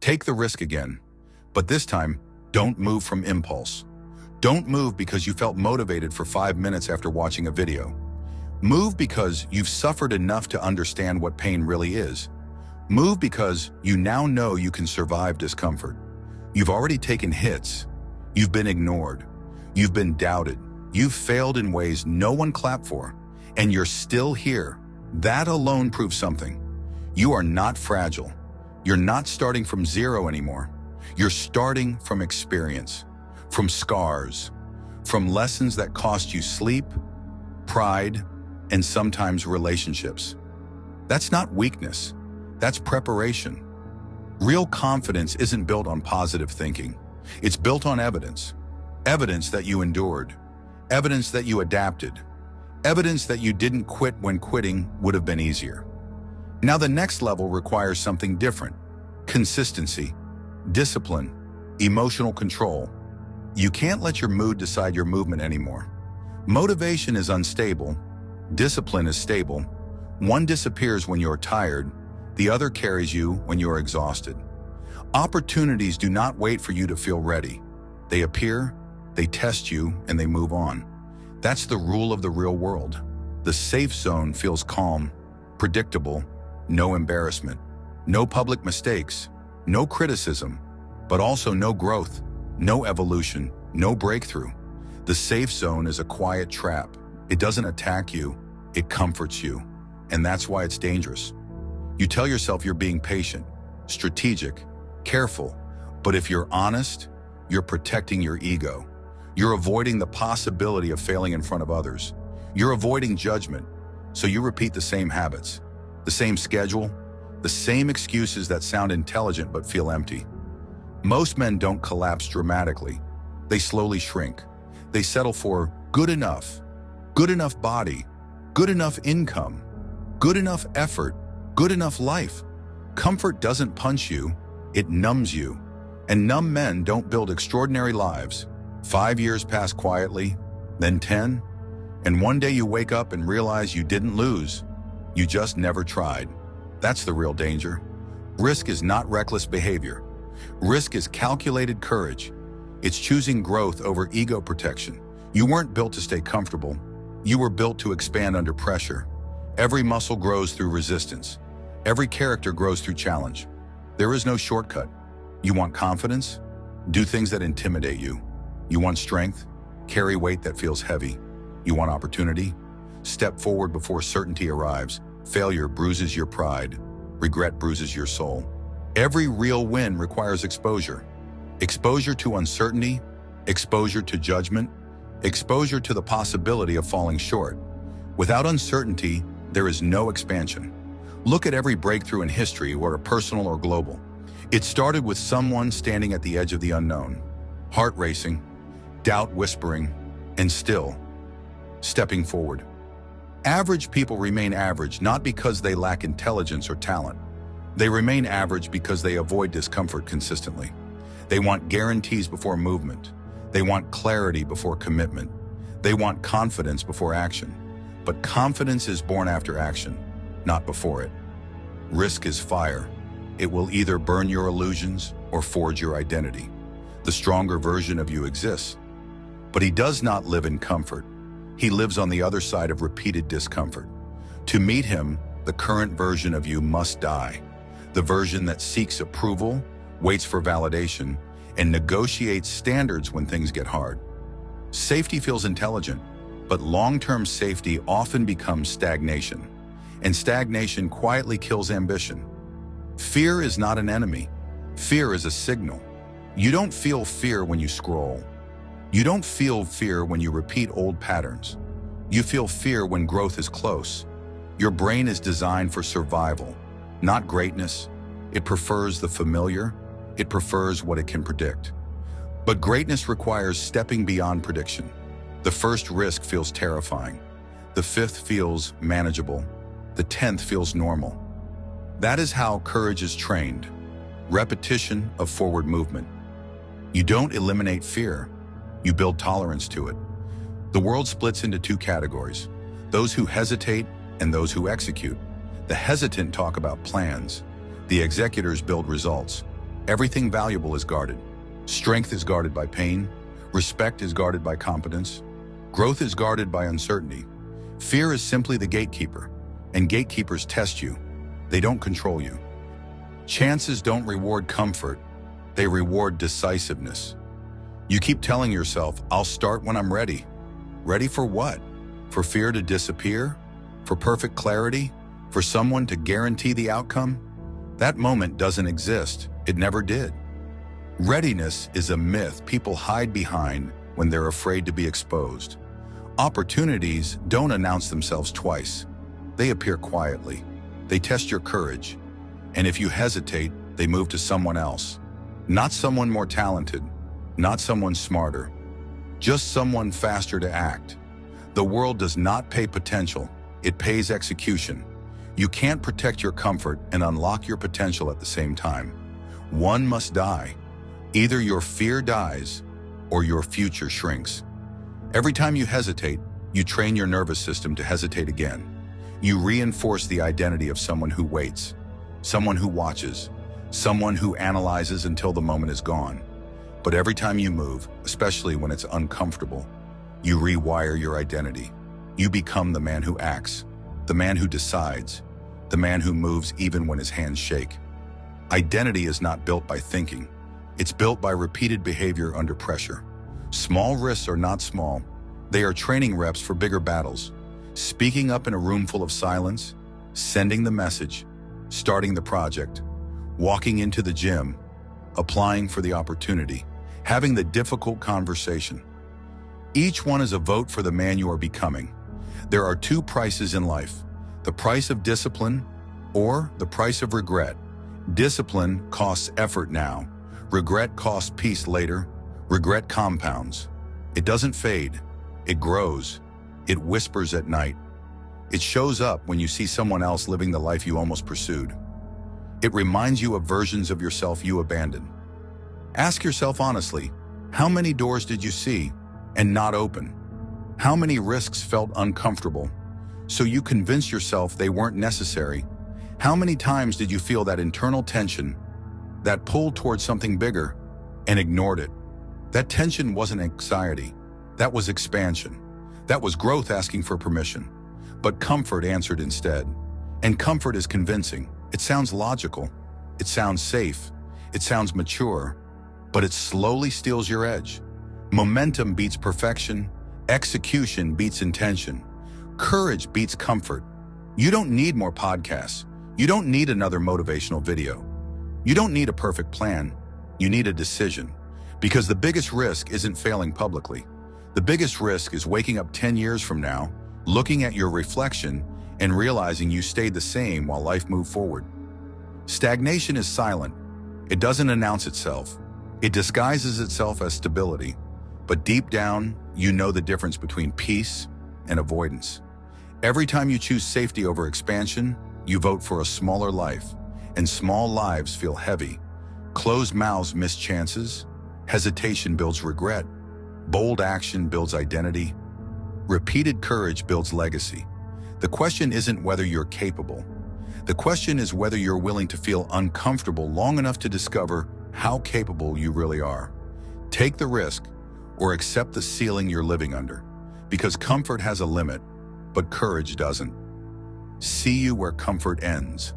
Take the risk again, but this time, don't move from impulse. Don't move because you felt motivated for 5 minutes after watching a video. Move because you've suffered enough to understand what pain really is. Move because you now know you can survive discomfort. You've already taken hits. You've been ignored. You've been doubted. You've failed in ways no one clapped for, and you're still here. That alone proves something. You are not fragile. You're not starting from zero anymore. You're starting from experience, from scars, from lessons that cost you sleep, pride, and sometimes relationships. That's not weakness. That's preparation. Real confidence isn't built on positive thinking. It's built on evidence. Evidence that you endured. Evidence that you adapted. Evidence that you didn't quit when quitting would have been easier. Now the next level requires something different. Consistency, discipline, emotional control. You can't let your mood decide your movement anymore. Motivation is unstable. Discipline is stable. One disappears when you're tired. The other carries you when you're exhausted. Opportunities do not wait for you to feel ready. They appear, they test you, and they move on. That's the rule of the real world. The safe zone feels calm, predictable, no embarrassment, no public mistakes, no criticism, but also no growth, no evolution, no breakthrough. The safe zone is a quiet trap. It doesn't attack you, it comforts you. And that's why it's dangerous. You tell yourself you're being patient, strategic, careful, but if you're honest, you're protecting your ego. You're avoiding the possibility of failing in front of others. You're avoiding judgment, so you repeat the same habits, the same schedule, the same excuses that sound intelligent but feel empty. Most men don't collapse dramatically. They slowly shrink. They settle for good enough body, good enough income, good enough effort, good enough life. Comfort doesn't punch you, it numbs you. And numb men don't build extraordinary lives. 5 years pass quietly, then 10, and one day you wake up and realize you didn't lose. You just never tried. That's the real danger. Risk is not reckless behavior. Risk is calculated courage. It's choosing growth over ego protection. You weren't built to stay comfortable. You were built to expand under pressure. Every muscle grows through resistance. Every character grows through challenge. There is no shortcut. You want confidence? Do things that intimidate you. You want strength? Carry weight that feels heavy. You want opportunity? Step forward before certainty arrives. Failure bruises your pride. Regret bruises your soul. Every real win requires exposure. Exposure to uncertainty, exposure to judgment, exposure to the possibility of falling short. Without uncertainty, there is no expansion. Look at every breakthrough in history, whether personal or global. It started with someone standing at the edge of the unknown, heart racing, doubt whispering, and still stepping forward. Average people remain average not because they lack intelligence or talent. They remain average because they avoid discomfort consistently. They want guarantees before movement. They want clarity before commitment. They want confidence before action. But confidence is born after action, not before it. Risk is fire. It will either burn your illusions or forge your identity. The stronger version of you exists. But he does not live in comfort. He lives on the other side of repeated discomfort. To meet him, the current version of you must die. The version that seeks approval, waits for validation, and negotiates standards when things get hard. Safety feels intelligent, but long-term safety often becomes stagnation. And stagnation quietly kills ambition. Fear is not an enemy. Fear is a signal. You don't feel fear when you scroll. You don't feel fear when you repeat old patterns. You feel fear when growth is close. Your brain is designed for survival, not greatness. It prefers the familiar. It prefers what it can predict. But greatness requires stepping beyond prediction. The first risk feels terrifying. The fifth feels manageable. The 10th feels normal. That is how courage is trained. Repetition of forward movement. You don't eliminate fear. You build tolerance to it. The world splits into two categories, those who hesitate and those who execute. The hesitant talk about plans. The executors build results. Everything valuable is guarded. Strength is guarded by pain. Respect is guarded by competence. Growth is guarded by uncertainty. Fear is simply the gatekeeper, and gatekeepers test you. They don't control you. Chances don't reward comfort. They reward decisiveness. You keep telling yourself, I'll start when I'm ready. Ready for what? For fear to disappear? For perfect clarity? For someone to guarantee the outcome? That moment doesn't exist. It never did. Readiness is a myth people hide behind when they're afraid to be exposed. Opportunities don't announce themselves twice. They appear quietly. They test your courage. And if you hesitate, they move to someone else. Not someone more talented, not someone smarter, just someone faster to act. The world does not pay potential, it pays execution. You can't protect your comfort and unlock your potential at the same time. One must die. Either your fear dies or your future shrinks. Every time you hesitate, you train your nervous system to hesitate again. You reinforce the identity of someone who waits, someone who watches, someone who analyzes until the moment is gone. But every time you move, especially when it's uncomfortable, you rewire your identity. You become the man who acts, the man who decides, the man who moves even when his hands shake. Identity is not built by thinking. It's built by repeated behavior under pressure. Small risks are not small. They are training reps for bigger battles. Speaking up in a room full of silence, sending the message, starting the project, walking into the gym, applying for the opportunity, having the difficult conversation. Each one is a vote for the man you are becoming. There are two prices in life, the price of discipline or the price of regret. Discipline costs effort now. Regret costs peace later. Regret compounds. It doesn't fade. It grows. It whispers at night. It shows up when you see someone else living the life you almost pursued. It reminds you of versions of yourself you abandoned. Ask yourself honestly, how many doors did you see and not open? How many risks felt uncomfortable, so you convinced yourself they weren't necessary? How many times did you feel that internal tension, that pull towards something bigger, and ignored it? That tension wasn't anxiety. That was expansion. That was growth asking for permission. But comfort answered instead. And comfort is convincing. It sounds logical. It sounds safe. It sounds mature. But it slowly steals your edge. Momentum beats perfection. Execution beats intention. Courage beats comfort. You don't need more podcasts. You don't need another motivational video. You don't need a perfect plan. You need a decision. Because the biggest risk isn't failing publicly. The biggest risk is waking up 10 years from now, looking at your reflection, and realizing you stayed the same while life moved forward. Stagnation is silent. It doesn't announce itself. It disguises itself as stability. But deep down, you know the difference between peace and avoidance. Every time you choose safety over expansion, you vote for a smaller life, and small lives feel heavy. Closed mouths miss chances. Hesitation builds regret. Bold action builds identity. Repeated courage builds legacy. The question isn't whether you're capable. The question is whether you're willing to feel uncomfortable long enough to discover how capable you really are. Take the risk or accept the ceiling you're living under, because comfort has a limit, but courage doesn't. See you where comfort ends.